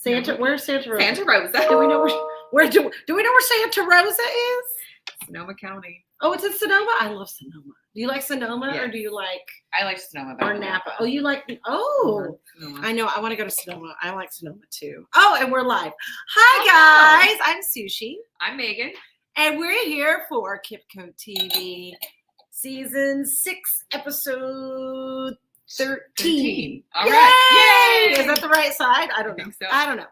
Santa, where's Santa Rosa? Santa Rosa. Do we know where do we know where Santa Rosa is? Sonoma County. Oh, it's in Sonoma? I love Sonoma. Do you like Sonoma or do you like I like Sonoma better. Or Napa? Oh, you like I know. I want to go to Sonoma. I like Sonoma too. Oh, and we're live. Hi guys. I'm Sushi. I'm Megan. And we're here for KipCo TV Season 6, Episode 13. All right. Yay! Is that the right side? I don't know. think so. I don't know.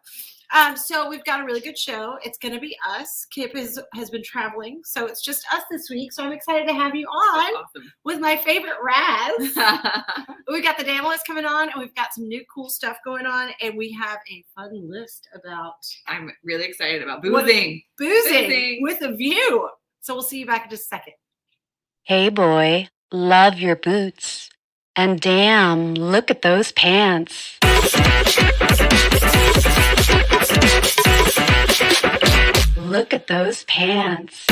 So we've got a really good show. It's going to be us. Kip has been traveling, so it's just us this week. So I'm excited to have you on with my favorite Raz. We got the Danalyst coming on, and we've got some new cool stuff going on, and we have a fun list about. I'm really excited about boozing with a view. So we'll see you back in just a second. Hey boy, love your boots. And damn, look at those pants. Look at those pants.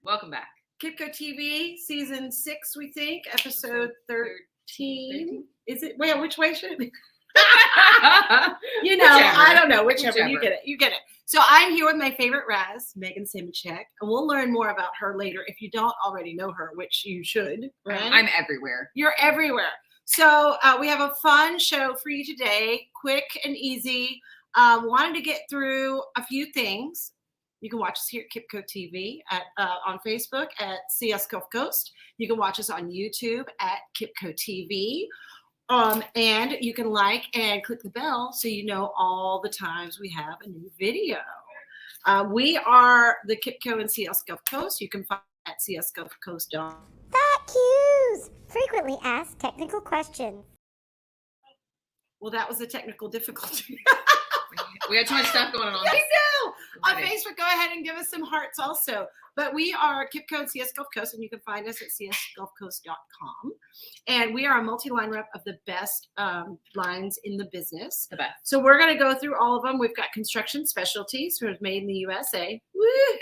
Welcome back. KipCo TV Season 6, we think, Episode 13. Is it? Wait, which way should it be? Whichever. I don't know. Whichever. You get it. So I'm here with my favorite Raz, Meghan, and we'll learn more about her later if you don't already know her, which you should. Right? I'm everywhere. You're everywhere. So we have a fun show for you today, quick and easy. Wanted to get through a few things. You can watch us here at KipCo TV on Facebook at CS Gulf Coast. You can watch us on YouTube at KipCo TV. And you can like and click the bell so you know all the times we have a new video. We are the KipCo and CS Gulf Coast. You can find at csgulfcoast.com. FAQs! Frequently asked technical questions. Well, that was a technical difficulty. We had too much stuff going on. I know. On Facebook, go ahead and give us some hearts also. But we are KipCo and CS Gulf Coast, and you can find us at csgulfcoast.com. And we are a multi-line rep of the best lines in the business. The best. So we're going to go through all of them. We've got construction specialties, who are made in the USA.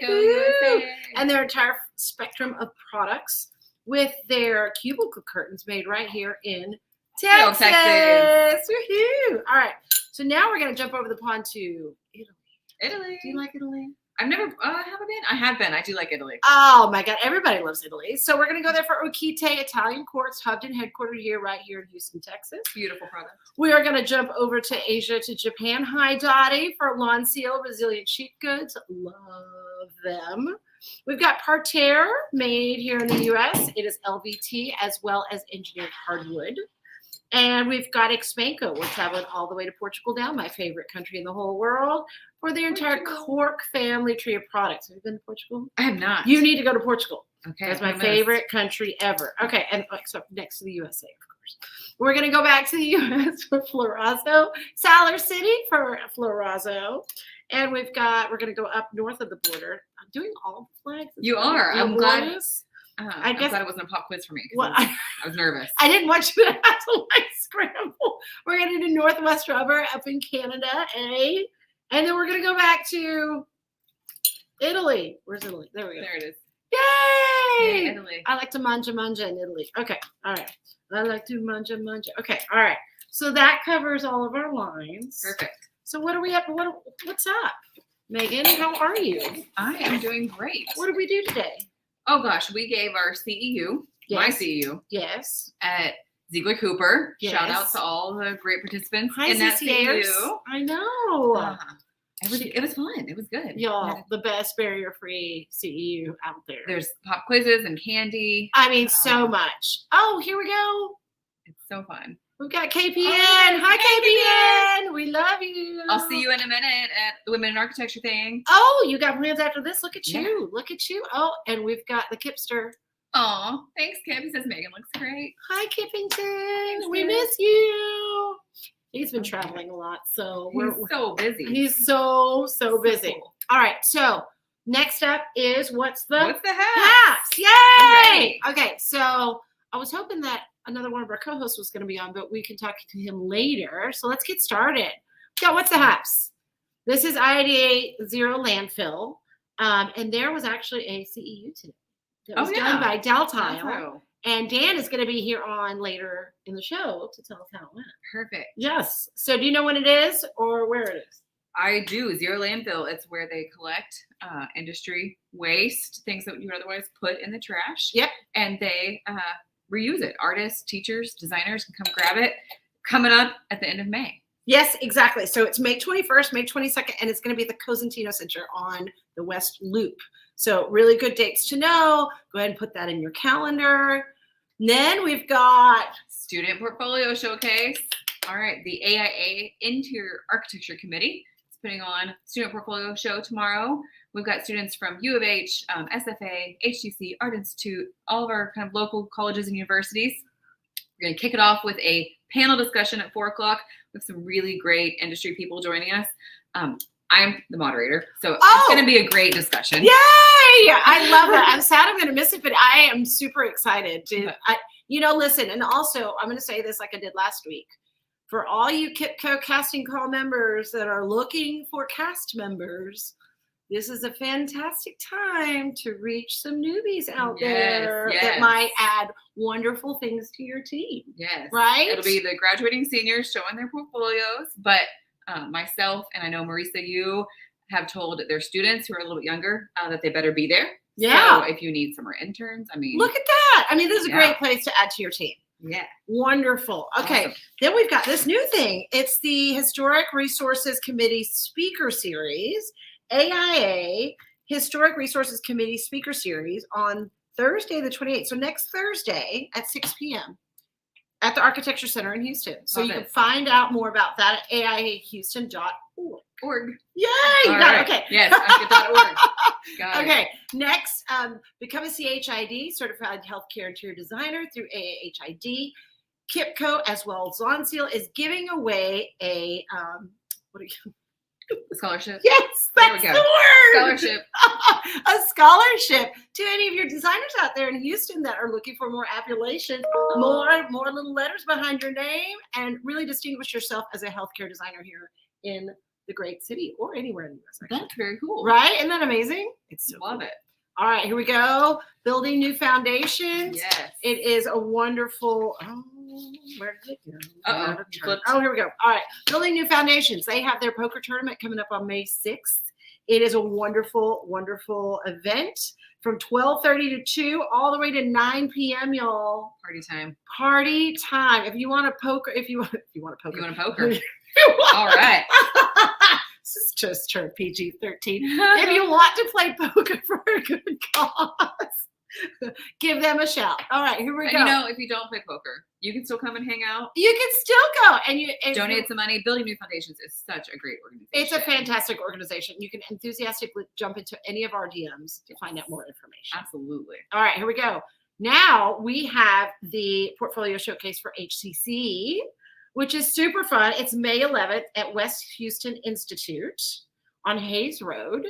Go USA. And their entire spectrum of products with their cubicle curtains made right here in Texas. Woohoo! All right. So now we're going to jump over the pond to Italy. Do you like Italy? I've never, haven't been. I have been. I do like Italy. Oh my God. Everybody loves Italy. So we're going to go there for Okite Italian Quartz, hubbed and headquartered here, right here in Houston, Texas. Beautiful product. We are going to jump over to Asia, to Japan. Hi, Dottie, for Lawn Seal Resilient Sheet Goods. Love them. We've got Parterre made here in the U.S. It is LVT as well as engineered hardwood. And we've got Expanco. We're traveling all the way to Portugal now, my favorite country in the whole world, for their entire Cork family tree of products. Have you been to Portugal? I have not. You need to go to Portugal. Okay. That's my favorite country ever. Okay, and except next to the USA, of course. We're going to go back to the U.S. for Florazzo, Salar City for Florazzo. And we're going to go up north of the border. I'm doing all the flags. You are. I'm glad. I guess it wasn't a pop quiz for me. Well, I was nervous. I didn't want you to have to scramble. We're going to do Northwest Rubber up in Canada, and then we're going to go back to Italy. Where's Italy? There we go. There it is. Yay! Yay, Italy. I like to manja in Italy. Okay. All right. I like to manja. Okay. All right. So that covers all of our lines. Perfect. So what are we up? What's up, Megan? How are you? I am doing great. What did we do today? Oh gosh, we gave our CEU, my CEU, at Ziegler Cooper. Yes. Shout out to all the great participants in that CCAers. CEU. I know. It was fun. It was good. Y'all, the best barrier-free CEU out there. There's pop quizzes and candy. I mean, so much. Oh, here we go. It's so fun. We've got KPN. Hi, KPN. We love you. I'll see you in a minute at the Women in Architecture thing. Oh, you got plans after this? Look at you. Look at you. Oh, and we've got the Kipster. Oh, thanks, Kip. He says Megan looks great. Hi, Kippington. We miss you. He's been traveling a lot, so he's so busy. He's so busy. Cool. All right, so Next up is what's the Haps? Haps. Yay! Okay, so I was hoping that another one of our co-hosts was going to be on, but we can talk to him later. So let's get started. So what's the Haps? This is IIDA Zero Landfill, and there was actually a CEU today that was done by DalTile. And Dan is going to be here on later in the show to tell us how it went. Perfect. Yes. So do you know when it is or where it is? I do. Zero landfill. It's where they collect industry waste, things that you would otherwise put in the trash. Yep. And they reuse it. Artists, teachers, designers can come grab it. Coming up at the end of May. Yes, exactly. So it's May 21st, May 22nd, and it's going to be at the Cosentino Center on the West Loop. So really good dates to know. Go ahead and put that in your calendar. And then we've got Student Portfolio Showcase. All right. The AIA Interior Architecture Committee is putting on Student Portfolio Show tomorrow. We've got students from U of H, SFA, HTC, Art Institute, all of our kind of local colleges and universities. We're going to kick it off with a panel discussion at 4 o'clock with some really great industry people joining us. I'm the moderator, so it's going to be a great discussion. Yay! I love that. I'm sad I'm going to miss it, but I am super excited. Listen, and also I'm going to say this like I did last week. For all you KipCo casting call members that are looking for cast members, this is a fantastic time to reach some newbies out there that might add wonderful things to your team. Yes. Right? It'll be the graduating seniors showing their portfolios, but myself and I know Marisa, you have told their students who are a little bit younger that they better be there. Yeah. So if you need summer interns, look at that. I mean, this is a great place to add to your team. Yeah. Wonderful. Okay. Awesome. Then we've got this new thing. It's the Historic Resources Committee Speaker Series, AIA Historic Resources Committee Speaker Series on Thursday, the 28th. So next Thursday at 6 p.m. at the Architecture Center in Houston. So you can find out more about that at aiahouston.org. Yay! Okay. Yes, org. Got okay. It. Next, become a CHID, Certified Healthcare Interior Designer through AAHID. KipCo, as well as Zonseal, is giving away a scholarship. Yes, that's the word. Scholarship. A scholarship to any of your designers out there in Houston that are looking for more appellation, more little letters behind your name, and really distinguish yourself as a healthcare designer here in the great city or anywhere in the U.S. That's very cool. Right? Isn't that amazing? It's so Love it. All right, here we go. Building new foundations. Yes. It is a wonderful. Where did it go? Here we go. All right. Building new foundations. They have their poker tournament coming up on May 6th. It is a wonderful, wonderful event from 12:30 to 2 all the way to 9 p.m. Y'all. Party time. Party time. If you want to poker, if you want to poker. You want to poker. All right. This is just turned PG-13. If you want to play poker for a good cause, give them a shout. All right, here we go. If you don't play poker, you can still come and hang out. You can still go and donate some money. Building New Foundations is such a great organization. It's a fantastic organization. You can enthusiastically jump into any of our DMs to find out more information. Absolutely. All right, here we go. Now we have the portfolio showcase for HCC, which is super fun. It's May 11th at West Houston Institute on Hayes Road.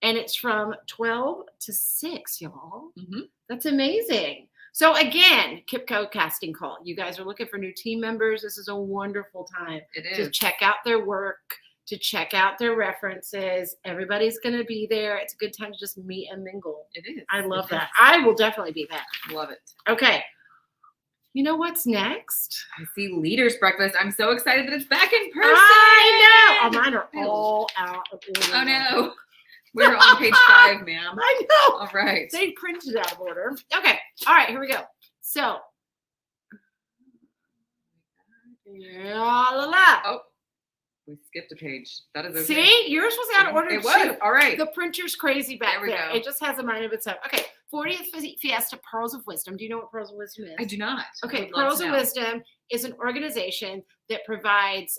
And it's from 12 to 6, y'all. Mm-hmm. That's amazing. So again, KipCo casting call. You guys are looking for new team members. This is a wonderful time to check out their work, to check out their references. Everybody's going to be there. It's a good time to just meet and mingle. It is. I love that. I will definitely be there. Love it. Okay. You know what's next? I see Leaders Breakfast. I'm so excited that it's back in person. I know. Oh, mine are all out of order. Oh, no. We're on page 5, ma'am. I know. All right. They printed out of order. Okay. All right. Here we go. So. Oh, we skipped a page. That is okay. See? Yours was out of order, It was. All right. The printer's crazy back there. Go. It just has a mind of its own. Okay. 40th Fiesta Pearls of Wisdom. Do you know what Pearls of Wisdom is? I do not. Okay. Pearls of Wisdom is an organization that provides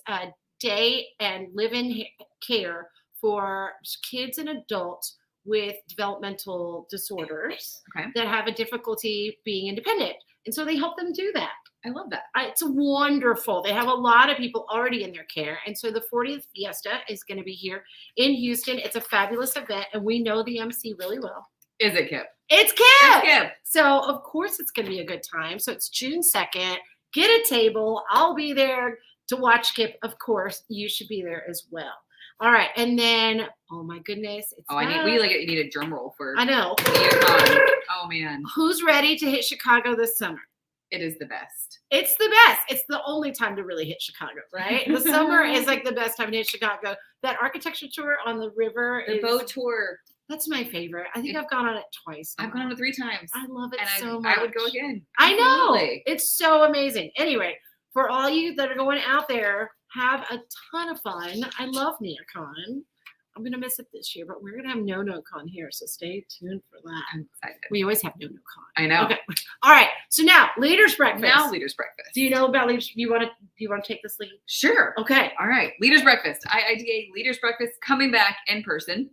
day and live-in care for kids and adults with developmental disorders that have a difficulty being independent. And so they help them do that. I love that. It's wonderful. They have a lot of people already in their care. And so the 40th Fiesta is going to be here in Houston. It's a fabulous event, and we know the MC really well. Is it, Kip? It's Kip. It's Kip. So, of course, it's going to be a good time. So it's June 2nd. Get a table. I'll be there to watch Kip. Of course, you should be there as well. All right. And then, oh, my goodness. It's You need a drum roll for I know. NEWH. Oh, man. Who's ready to hit Chicago this summer? It is the best. It's the best. It's the only time to really hit Chicago, right? The summer is like the best time to hit Chicago. That architecture tour on the river. The boat tour. That's my favorite. I think I've gone on it twice. I've gone on it 3 times. I love it and so much. I would go again. I know. Absolutely. It's so amazing. Anyway, for all you that are going out there, have a ton of fun. I love NeoCon. I'm going to miss it this year, but we're going to have NoCon here, so stay tuned for that. I'm excited. We always have NoCon. I know. Okay. All right. So now, Leaders Breakfast. Leaders Breakfast. Do you know about Leaders? Do you want to take this lead? Sure. Okay. All right. Leaders Breakfast. IIDA Leaders Breakfast coming back in person.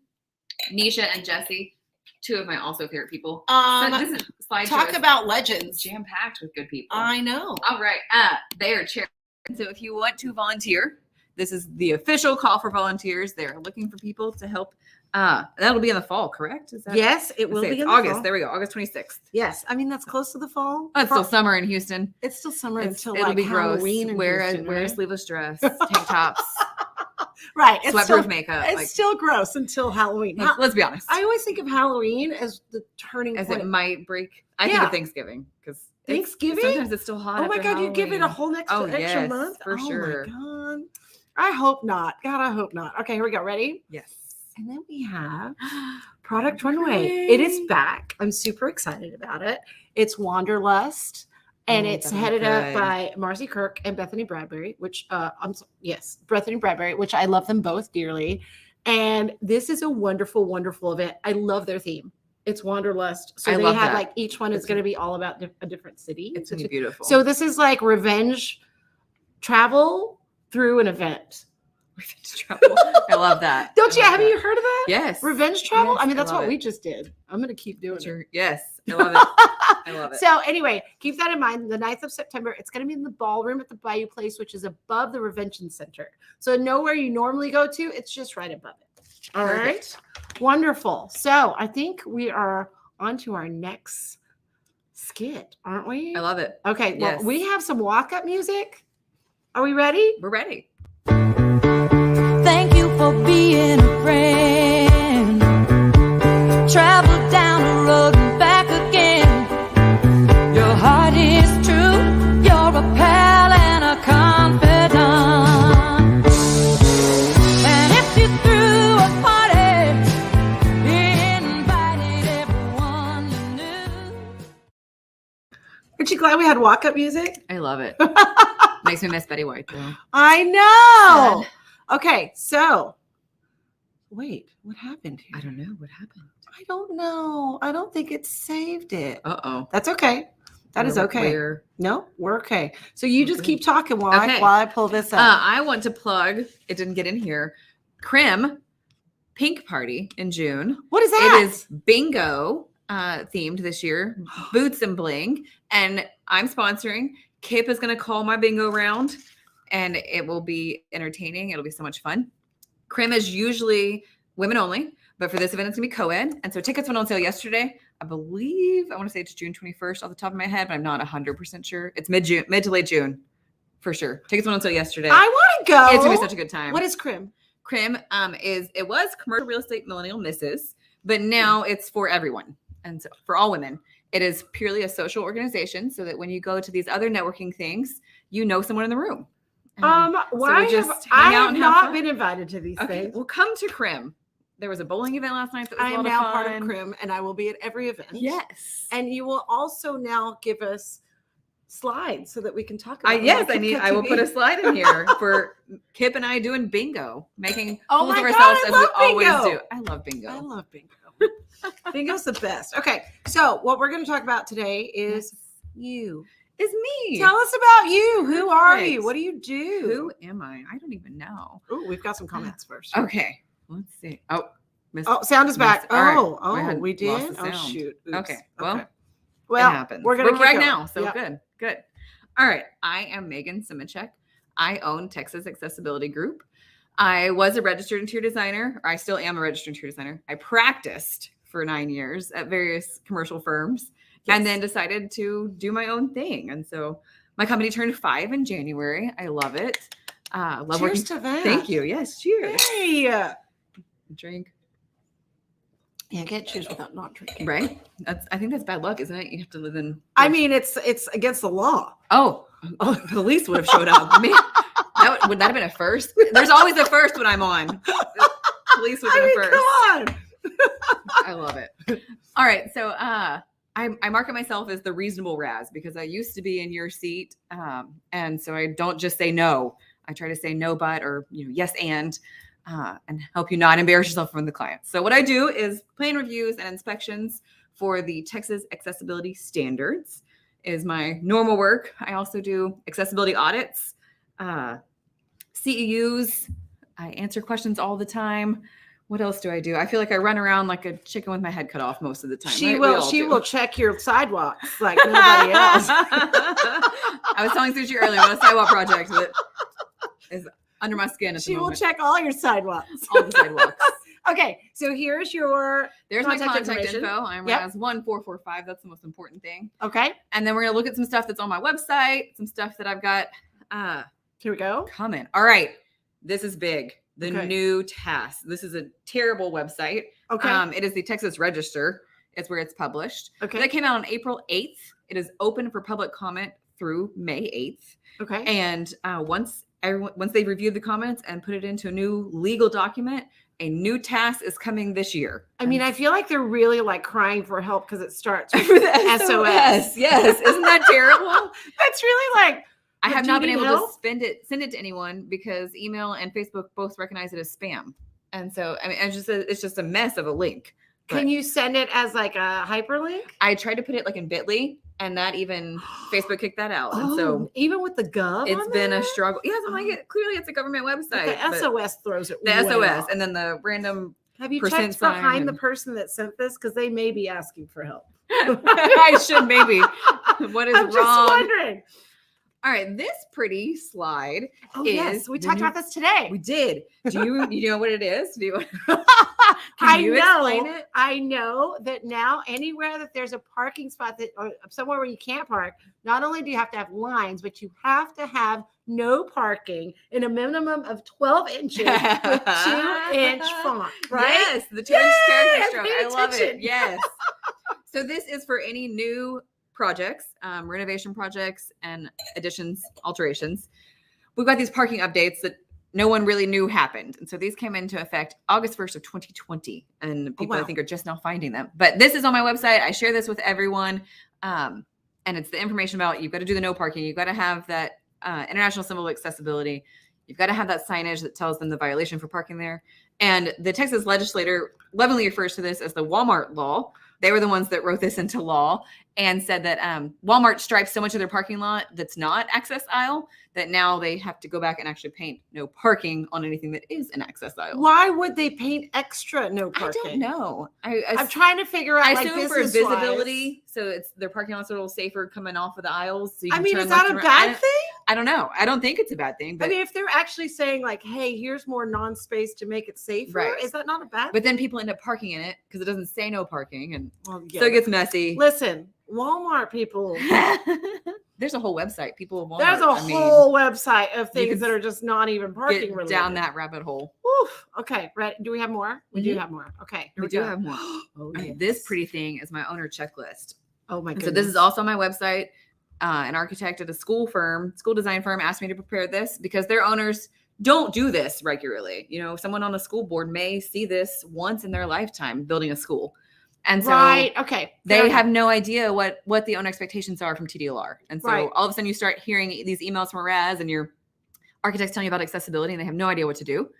Nisha and Jesse, 2 of my also favorite people. So this is slideshow Talk about legends. jam-packed with good people. I know. All right. They are chair. So if you want to volunteer, this is the official call for volunteers. They're looking for people to help. That'll be in the fall, correct? Is that? Yes, it will be in August. the fall. There we go. August 26th. Yes, I mean that's close to the fall. Oh, it's still summer in Houston. It's still summer until It'll like be Halloween. gross. In Wear Houston, a right? sleeveless dress, tank tops, Right. It's sweatproof still, makeup. it's still gross until Halloween. Let's be honest. I always think of Halloween as the turning As point. it might break. I think Yeah. of Thanksgiving because Thanksgiving? Sometimes it's still hot. Oh my after God, you give it a Halloween. whole extra yes, month? for sure. Oh my God. I hope not. God, I hope not. Okay, here we go. Ready? Yes. And then we have Product Runway. It is back. I'm super excited about it. It's Wanderlust, and it's that'll be headed up good. by Marcy Kirk and Bethany Bradbury, which Bethany Bradbury, which I love them both dearly. And this is a wonderful, wonderful event. I love their theme. It's Wanderlust. So I they love have that. like each one is going to be all about a different city. It's gonna be beautiful. So this is like revenge travel through an event. Revenge travel. I love that. Don't you? I love Have that. you heard of that? Yes. Revenge travel? Yes, I mean, I that's love what it. we just did. I'm going to keep doing it. Sure. Yes. I love it. I love it. So anyway, keep that in mind. The 9th of September, it's going to be in the ballroom at the Bayou Place, which is above the Revention Center. So know where you normally go to. It's just right above it. All Perfect. right. Wonderful. So I think we are on to our next skit, aren't we? I love it. Okay. Well, Yes. we have some walk-up music. Are we ready? We're ready. Thank you for being a friend. Travel down the road and back again. Your heart is true. You're a pal and a confidant. And if you threw a party, invited everyone you knew. Aren't you glad we had walk-up music? I love it. Makes me miss Betty White though. I know. Okay, so wait, what happened here? I don't know what happened. I don't know. I don't think it saved it. Uh-oh. That's okay. That is okay. No, we're okay. So you just keep talking while Okay. I pull this up. I want to plug, it didn't get in here, Crim Pink Party in June. What is that? It is bingo themed this year, boots and bling. And I'm sponsoring. Kip is going to call my bingo round and it will be entertaining. It'll be so much fun. Crim is usually women only, but for this event, it's going to be co-ed. And so tickets went on sale yesterday. I believe, I want to say it's June 21st off the top of my head, but I'm not 100% sure. It's mid to late June for sure. Tickets went on sale yesterday. I want to go. It's going to be such a good time. What is Crim? Crim it was commercial real estate millennial misses, but now it's for everyone. And so for all women, it is purely a social organization so that when you go to these other networking things, you know someone in the room. Why we just have hang I out have and have not fun. been invited to these Okay, things? well, come to Crim. There was a bowling event last night that was I a am lot now of part fun. of Crim, and I will be at every event. Yes. And you will also now give us slides so that we can talk about Yes, it on I will KipCo put a TV. slide in here for Kip and I doing bingo, making Oh fools my of God, ourselves I as love we always bingo. do. I love bingo. I love bingo. Bingo's the best. Okay, so what we're going to talk about today is you. It's me. Tell us about you. Who are you? Perfect. What do you do? Who am I? I don't even know. Oh, we've got some comments first. Okay, let's see. Oh, missed- Oh, sound is back. All right. Oh, I oh, had we lost did. the Oh, sound. shoot. Oops. Okay, well, Well, it happens. we're gonna But keep right going. now. So Yep. good. All right. I am Meghan Simichek. I own Texas Accessibility Group. I was a registered interior designer, or I still am a registered interior designer. I practiced for 9 years at various commercial firms and then decided to do my own thing. And so my company turned 5 in January. I love it. Love Cheers working. to that. Thank you. Yes. Cheers. Hey. Drink. Yeah, get cheers without not drinking. Right. I think that's bad luck, isn't it? You have to live in. I mean, it's against the law. Oh, police would have showed up. Man, would that have been a first? There's always a first when I'm on. Police would have been a first. Come on. I love it. All right. So I market myself as the reasonable Raz because I used to be in your seat. And so I don't just say no. I try to say no, but, or, yes, and help you not embarrass yourself from the clients. So what I do is plan reviews and inspections for the Texas Accessibility Standards is my normal work. I also do accessibility audits, CEUs. I answer questions all the time. What else do I do? I feel like I run around like a chicken with my head cut off most of the time. She right? will check your sidewalks like nobody else. I was telling Sushi earlier about a sidewalk project that is under my skin at the She will moment. check all your sidewalks. All the sidewalks. Okay, so here's your There's my contact information. info. I'm Yep. Raz1445. That's the most important thing. Okay, And then we're gonna look at some stuff that's on my website, some stuff that I've got here we go. coming. All right, this is big. The Okay. new task. This is a terrible website. Okay, It is the Texas Register. It's where it's published. okay, That came out on April 8th. It is open for public comment through May 8th. okay. And once they've reviewed the comments and put it into a new legal document, a new task is coming this year. I mean, I feel like they're really like crying for help because it starts with for the SOS. Yes. Isn't that terrible? That's really like, I have do not you been need able help? to send it to anyone because email and Facebook both recognize it as spam. And so, I mean, it's just a mess of a link. can you send it as like a hyperlink? I tried to put it like in Bitly, and that even Facebook kicked that out. And so even with the gov, it's on been a there? struggle. Yes, I'm like, clearly it's a government But website. the but SOS throws it. the way SOS off. and then the random. Have you percent checked sign behind the and- person that sent this because they may be asking for help? I should maybe. What is I'm wrong? just wondering. All right, this pretty slide. Oh is yes, we the talked new- about this today. We did. Do you know what it is? Do you? I you know. explain it? I know that now anywhere that there's a parking spot that or somewhere where you can't park, not only do you have to have lines, but you have to have no parking in a minimum of 12 inches with 2-inch font, right? Yes, the 2-inch Yay, character I stroke. paid I love it. attention. Yes. So this is for any new projects, renovation projects and additions, alterations. We've got these parking updates that no one really knew happened. And so these came into effect August 1st of 2020. And people I wow. think are just now finding them. But this is on my website. I share this with everyone. And it's the information about you've got to do the no parking. You've got to have that international symbol of accessibility. You've got to have that signage that tells them the violation for parking there. And the Texas legislator lovingly refers to this as the Walmart law. They were the ones that wrote this into law and said that Walmart stripes so much of their parking lot that's not access aisle that now they have to go back and actually paint no parking on anything that is an access aisle. Why would they paint extra no I parking? don't know. I'm trying to figure out. I like, assume for business-wise. visibility, so it's their parking lot's a little safer coming off of the aisles. So you I can mean, turn is left that a and right. bad thing? I don't know. I don't think it's a bad thing, but I mean, if they're actually saying like, "Hey, here's more non-space to make it safer," Right. is that not a bad? but then people end up parking in it because it doesn't say no parking, and Well, so it gets messy. Listen, Walmart people. There's a whole website. People of Walmart. There's a I mean, whole website of you things can that are just not even parking get related. down that rabbit hole. Oof. Okay, right. Do we have more? We do Mhm. have more. Okay, here We we do go. have more. Oh, All right, yes. this pretty thing is my owner checklist. Oh my And goodness. so this is also on my website. An architect at a school design firm asked me to prepare this because their owners don't do this regularly. You know, someone on a school board may see this once in their lifetime building a school. And so right. Okay. they Fair have enough. no idea what the owner expectations are from TDLR. And so Right. all of a sudden you start hearing these emails from Raz and your architect's telling you about accessibility and they have no idea what to do.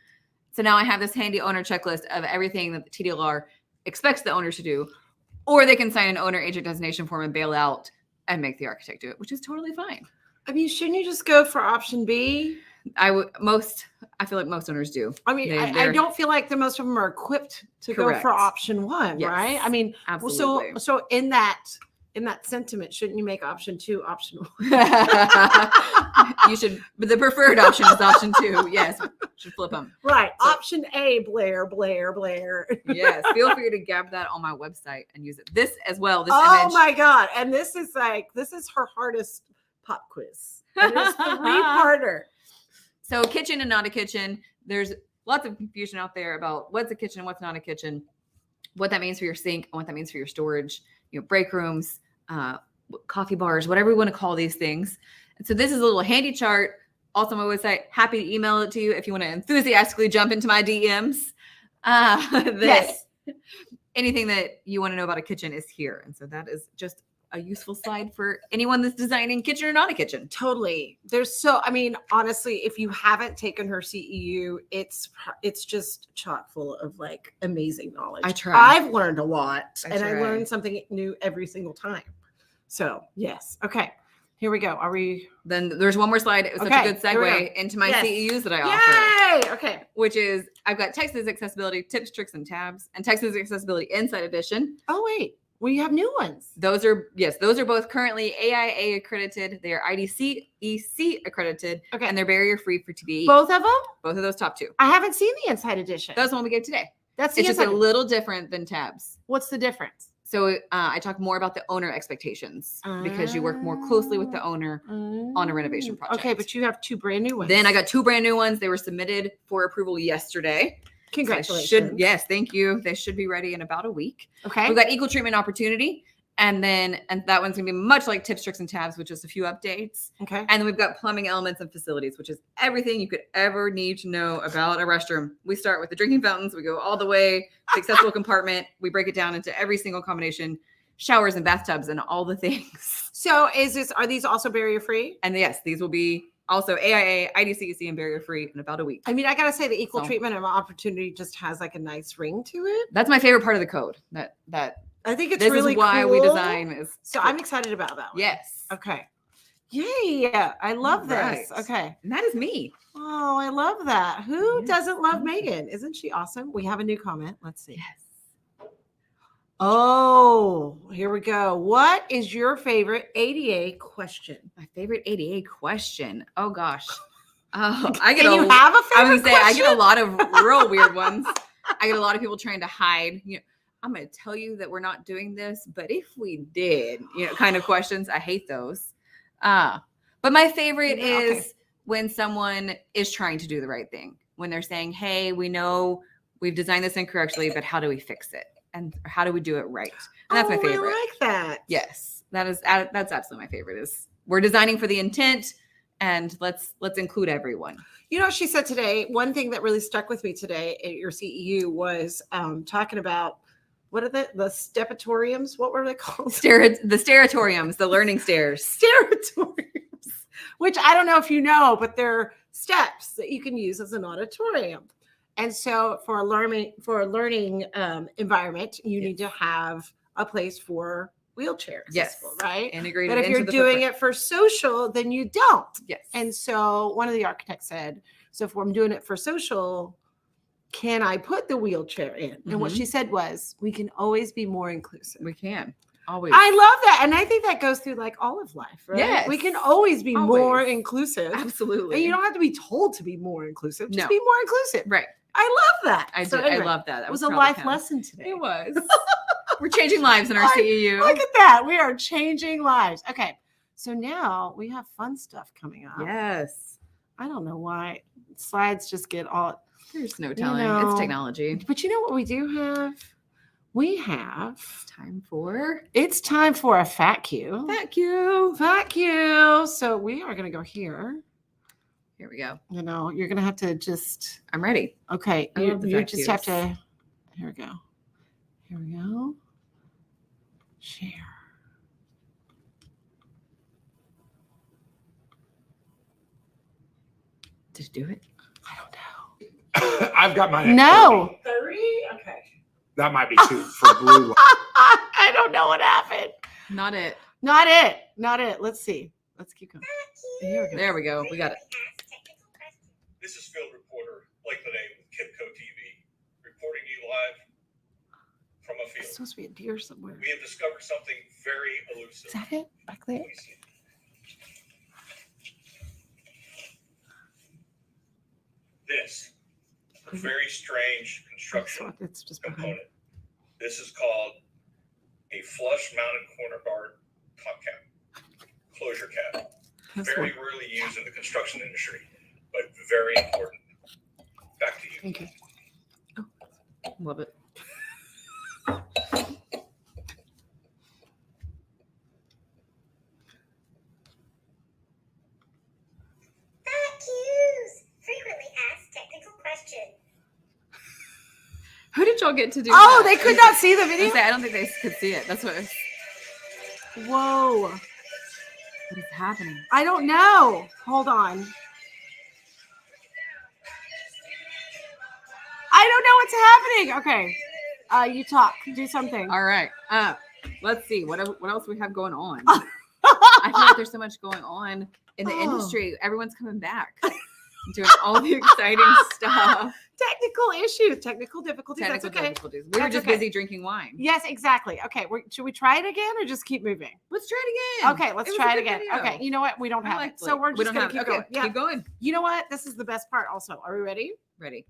So now I have this handy owner checklist of everything that the TDLR expects the owner to do, or they can sign an owner agent designation form and bail out and make the architect do it, which is totally fine. I mean, shouldn't you just go for option B? I feel like most owners do. I mean, I They're- don't feel like the most of them are equipped to go Correct. for option one, Yes, right? I mean, Absolutely. so in that in that sentiment, shouldn't you make option 2 optional? You should, but the preferred option is option 2. Yes, should flip them. Right. So- Option A, Blair. Yes, feel free to grab that on my website and use it. This as well. This Oh image. my God. And this is her hardest pop quiz. And it's 3-parter. So kitchen and not a kitchen. There's lots of confusion out there about what's a kitchen and what's not a kitchen, what that means for your sink and what that means for your storage, break rooms, coffee bars, whatever we want to call these things. And so this is a little handy chart. Also on my website, happy to email it to you if you want to enthusiastically jump into my DMs. Yes. Anything that you want to know about a kitchen is here. And so that is just a useful slide for anyone that's designing kitchen or not a kitchen. Totally. Honestly, if you haven't taken her CEU, it's just chock full of like amazing knowledge. I try. I've learned a lot I and I try. learn something new every single time. So yes. Okay. Here we go. Are we? Then there's one more slide. It was such Okay, a good here we segue into my Yes. CEUs that I offer. Yay! Okay. Which is I've got Texas Accessibility Tips, Tricks, and Tabs and Texas Accessibility Insight Edition. Oh wait, we have new ones. Those are both currently AIA accredited. They are IDCEC accredited, Okay. and they're barrier free for TBE. Both of them? Both of those top 2. I haven't seen the Inside Edition. That's the one we gave today. That's the It's just Inside. a little different than Tabs. What's the difference? So I talk more about the owner expectations because you work more closely with the owner on a renovation project. Okay, but you have 2 brand new ones. Then I got 2 brand new ones. They were submitted for approval yesterday. Congratulations. So yes, thank you. They should be ready in about a week. Okay. We've got equal treatment opportunity. And that one's going to be much like Tips, Tricks, and Tabs with just a few updates. Okay. And then we've got plumbing elements and facilities, which is everything you could ever need to know about a restroom. We start with the drinking fountains. We go all the way to the accessible compartment. We break it down into every single combination, showers and bathtubs and all the things. So are these also barrier free? And yes, these will be also AIA, IDCEC, and barrier free in about a week. I mean, I gotta say the equal So- treatment and opportunity just has like a nice ring to it. That's my favorite part of the code. That I think it's this really is why we cool. design is. So I'm excited about that one. Yes. Okay. Yay. I love this. Right. Okay. And that is me. Oh, I love that. Who Yes. doesn't love Meghan? Isn't she awesome? We have a new comment. Let's see. Oh, here we go. What is your favorite ADA question? My favorite ADA question. Oh gosh. Oh, I get Can a, you have a I favorite was gonna say I get a question? lot of real weird ones. I get a lot of people trying to hide. I'm going to tell you that we're not doing this, but if we did, kind of questions. I hate those. But my favorite Yeah, okay. is when someone is trying to do the right thing. When they're saying, "Hey, we know we've designed this incorrectly, but how do we fix it? And how do we do it right?" And that's my favorite. I like that. Yes, that's absolutely my favorite. Is we're designing for the intent, and let's include everyone. You know, she said today, one thing that really stuck with me today at your CEU was talking about what are the stepatoriums? What were they called? The steratoriums, the learning stairs. Steratoriums, which I don't know if you know, but they're steps that you can use as an auditorium. And so for a learning environment, you need to have a place for wheelchair accessible, right? Integrated. But if into you're the doing footprint. it for social, then you don't. Yes. And so one of the architects said, so if I'm doing it for social, can I put the wheelchair in? And what Mhm. she said was, we can always be more inclusive. We can always. I love that. And I think that goes through like all of life, right? Yes. We can always be more Always. inclusive. Absolutely. And you don't have to be told to be more inclusive. Just No. be more inclusive. Right. I love that. I So do. anyway, I love that. It was a proud of life him. lesson today. It was. We're changing lives in our CEU. Look at that. We are changing lives. Okay. So now we have fun stuff coming up. Yes. I don't know why slides just get all. There's no telling. know, It's technology. But you know what we do have? We have. It's Time for a fat cue. Thank you. Fat cue. So we are going to go here. Here we go. You know, you're going to have to just. I'm ready. Okay. I You love the fat just have cues. to. Here we go. Here we go. Share. Did you do it? I don't know. I've got mine. At No. 30. 30? Okay. That might be two for blue line. I don't know what happened. Not it. Not it. Not it. Let's see. Let's keep going. Here we go. There we go. We got it. This is field reporter Blake Lene with KipCo TV, reporting to you live from a It's field. supposed to be a deer somewhere. We have discovered something very elusive. Is that it? Back there? Let me see. This, a very strange construction It's just behind. component. This is called a flush mounted corner guard top cap, closure cap. This Very one. rarely used in the construction industry, but very important. Back to you. Thank you. Love it. FAQs. Frequently asked technical questions. Who did y'all get to do? Oh, that? they could not see the I was video? gonna say, I don't think they could see it. That's what. Whoa. What is happening? I don't know. Hold on. I don't know what's happening. Okay. You talk. Do something. All right. Let's see what else we have going on. I feel like there's so much going on in the Oh. industry. Everyone's coming back, doing all the exciting stuff. Technical issues, technical difficulties. Technical That's okay. difficulties. We were That's just okay. busy drinking wine. Yes, exactly. Okay. Should we try it again or just keep moving? Let's try it again. Okay, let's was try a it good again. video. Okay. You know what? We don't I have like it. So we're we just don't going have to keep okay, going. Yeah. Keep going. You know what? This is the best part also. Are we ready? Ready.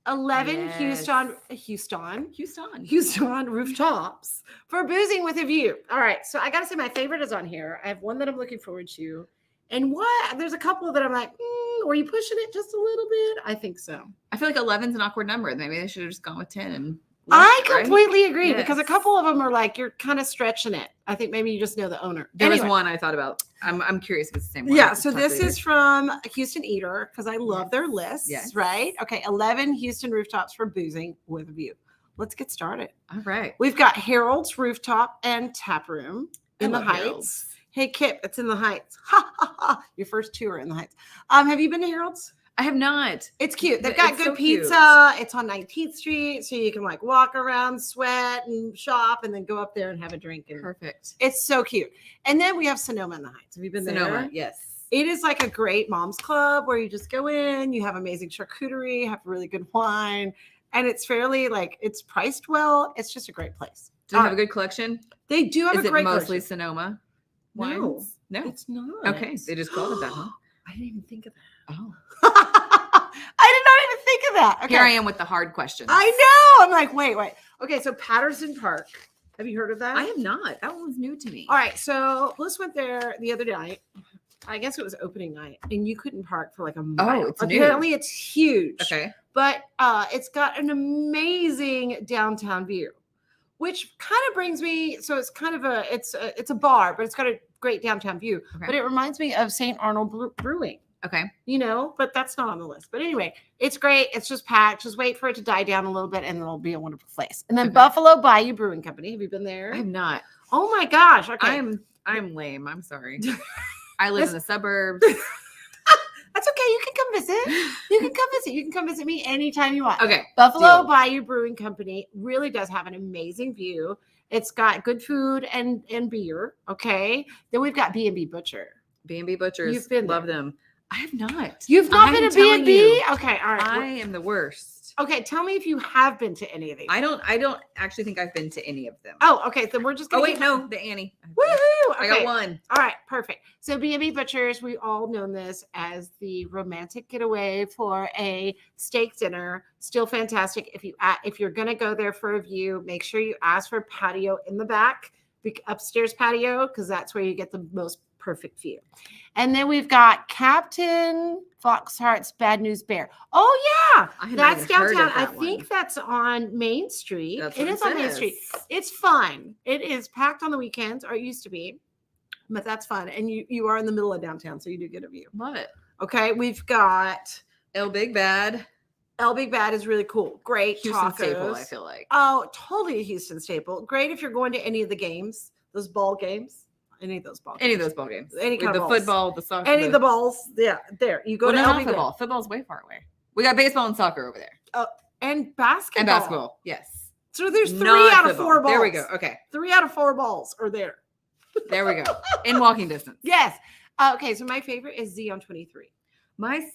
11 Yes. Houston rooftops for boozing with a view. All right. So I got to say my favorite is on here. I have one that I'm looking forward to. And what? There's a couple that I'm like, were you pushing it just a little bit? I think so. I feel like 11's an awkward number. Maybe they should have just gone with 10. And I left, right? completely agree because a Yes. couple of them are like, you're kind of stretching it. I think maybe you just know the owner. There Anyway. was one I thought about. I'm curious if it's the same one. Yeah, Let's so talk this later. is from Houston Eater because I love their lists, Yes. right? Okay, 11 Houston rooftops for boozing with a view. Let's get started. all right. We've got Harold's Rooftop and Tap Room in the love Heights. Harold's. Hey, Kip, it's in the Heights. Ha, ha, ha. Your first tour in the Heights. Have you been to Harold's? I have not. It's cute. They've It's got good so cute. pizza. It's on 19th Street, so you can like walk around, sweat, and shop, and then go up there and have a drink. And Perfect. it's so cute. And then we have Sonoma in the Heights. Have you been Sonoma. there? Yes. It is like a great mom's club where you just go in, you have amazing charcuterie, have really good wine, and it's fairly like it's priced well. It's just a great place. Do they have a good collection? They do have Is a it great mostly collection. Sonoma No. wines? No. It's not. Okay. They just called it that, huh? I didn't even think of that. Oh. I did not even think of that. Okay. Here I am with the hard questions. I know. I'm like, wait. Okay, so Patterson Park. Have you heard of that? I have not. That one was new to me. All right, so Bliss went there the other night. I guess it was opening night, and you couldn't park for like a mile. it's new. Apparently, it's huge. Okay. But it's got an amazing downtown view, which kind of brings me. So it's kind of it's a bar, but it's got a great downtown view. Okay. But it reminds me of St. Arnold Brewing. Okay. But that's not on the list. But anyway, it's great. It's just packed. Just wait for it to die down a little bit, and it'll be a wonderful place. And then Okay. Buffalo Bayou Brewing Company. Have you been there? I have not. Oh my gosh. Okay. I'm lame. I'm sorry. I live in the suburbs. That's okay. You can come visit. You can come visit. You can come visit me anytime you want. Okay. Buffalo deal. Bayou Brewing Company really does have an amazing view. It's got good food and beer. Okay. Then we've got B&B Butcher. B&B Butchers. You've been Love them. I have not. You've not I'm been to telling B&B? you, Okay. All right. I am the worst. Okay. Tell me if you have been to any of these. I don't actually think I've been to any of them. Oh, okay. Then we're just Oh going wait, no, the Annie. Woohoo! I Okay. got one. All right, perfect. So B&B Butchers, we all known this as the romantic getaway for a steak dinner. Still fantastic. If you're gonna go there for a view, make sure you ask for patio in the back, upstairs patio, because that's where you get the most perfect view. And then we've got Captain Foxhart's Bad News Bear. Oh yeah, I had that's not even heard downtown. of I that think one. that's on Main Street. That's It what is on Main says. Street. It's fun. It is packed on the weekends, or it used to be, but that's fun. And you are in the middle of downtown, so you do get a view. Love it. Okay, we've got El Big Bad. El Big Bad is really cool. Great Houston tacos. staple, I feel like. Oh, totally a Houston staple. Great if you're going to any of the games, those ball games. Any of those ball games. Any of those ball games. Any kind the of balls. football, the soccer. Any of the balls. Yeah, there. You go Well, to no, El not Big Bad. football. Football's way far away. We got baseball and soccer over there. And basketball. And basketball. Yes. So there's three Not out of football. 4 balls. There we go. Okay. 3 out of 4 balls are there. There we go. In walking distance. Yes. Okay, so my favorite is Z on 23. My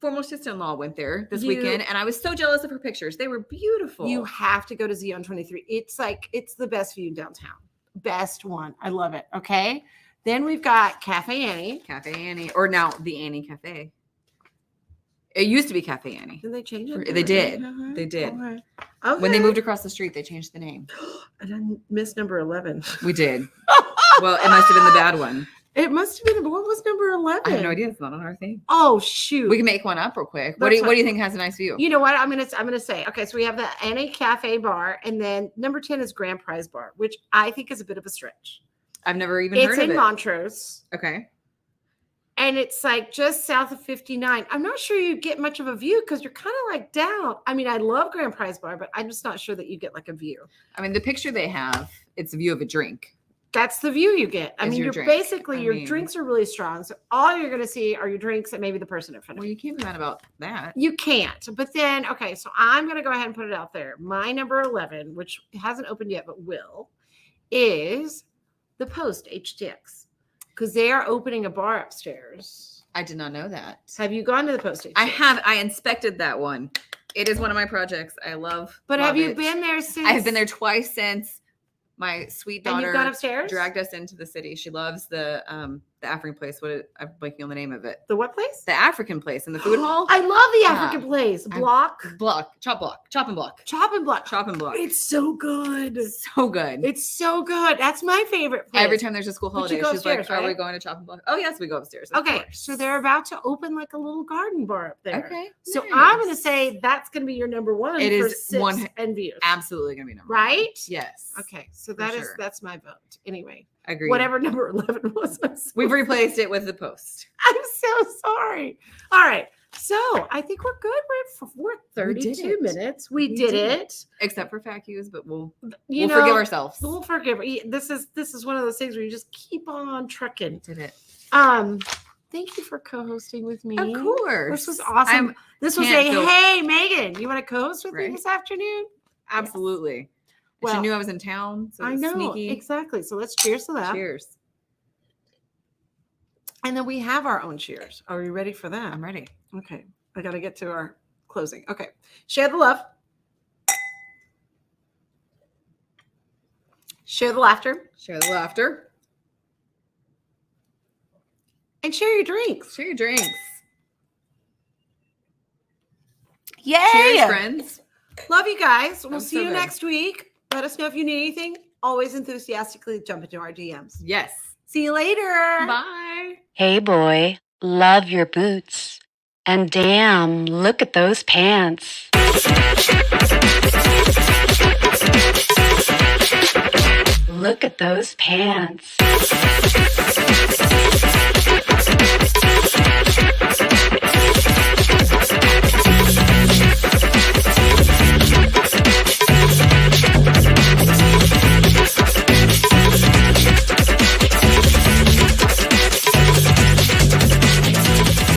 former sister-in-law went there this You- weekend, and I was so jealous of her pictures. They were beautiful. You have to go to Zion 23. It's the best view downtown. Best one. I love it. Okay. Then we've got Cafe Annie. Cafe Annie, or now the Annie Cafe. It used to be Cafe Annie. Did they change it? They did. They did. Okay. When they moved across the street, they changed the name. I didn't miss number 11. We did. Well, it must have been the bad one. It must have been. What was number 11? I have no idea. It's not on our thing. Oh shoot. We can make one up real quick. What That's do you think has a nice view? You know what? I'm gonna say. Okay, so we have the Annie Cafe Bar, and then number 10 is Grand Prize Bar, which I think is a bit of a stretch. I've never even It's heard of in it. Montrose, Okay. and it's like just south of 59. I'm not sure you get much of a view because you're kind of like down. I mean, I love Grand Prize Bar, but I'm just not sure that you get like a view. I mean, the picture they have, it's a view of a drink. That's the view you get. I Is mean, your you're drink. basically I your mean- drinks are really strong. So all you're gonna see are your drinks and maybe the person in front of Well, you. you can't be mad about that. You can't. But then, okay, so I'm gonna go ahead and put it out there. My number 11, which hasn't opened yet but will, is the Post HTX because they are opening a bar upstairs. I did not know that. Have you gone to the Post HTX? I have. I inspected that one. It is one of my projects. I love. But love have you it. been there since? I have been there twice since my sweet And daughter you've gone upstairs? dragged us into the city. She loves the African place. I'm blanking on the name of it. The what place? The African place in the food hall. I love the Yeah. African place. I- Block. Chop and block. Chop and block. Chop and block. It's so good. so good. It's so good. That's my favorite place. Every time there's a school But you holiday, go she's like, upstairs, "Are we right? going to Chop and Block?" Oh yes, we go upstairs. of Okay, course. so they're about to open like a little garden bar up there. Okay, So nice. I'm going to say that's going to be your number one It for is 6 one- and views. absolutely gonna be number one. Right? Yes. Okay, so For sure. that's my vote. Anyway, Agreed. whatever number 11 was. We've replaced it with the Post. I'm so sorry. All right. So I think we're good. We're at 32 it. minutes. We We did did it. Except for fat cues, but we'll You forgive know, ourselves. We'll forgive. This is one of those things where you just keep on trucking. Did it. Thank you for co-hosting with me. Of course. This was awesome. This was can't feel- hey, Megan, you want to co-host with me Right. this afternoon? Absolutely. And Well, she knew I was in town, so I it's know sneaky. exactly. So let's cheers to that. Cheers. And then we have our own cheers. Are you ready for that? I'm ready. Okay. I got to get to our closing. Okay. Share the love. Share the laughter. Share the laughter. And share your drinks. Share your drinks. Yay! Cheers, friends. Love you guys. We'll was see so you good. next week. Let us know if you need anything. Always enthusiastically jump into our DMs. Yes. See you later. Bye. Hey boy, love your boots. And damn, look at those pants. Look at those pants.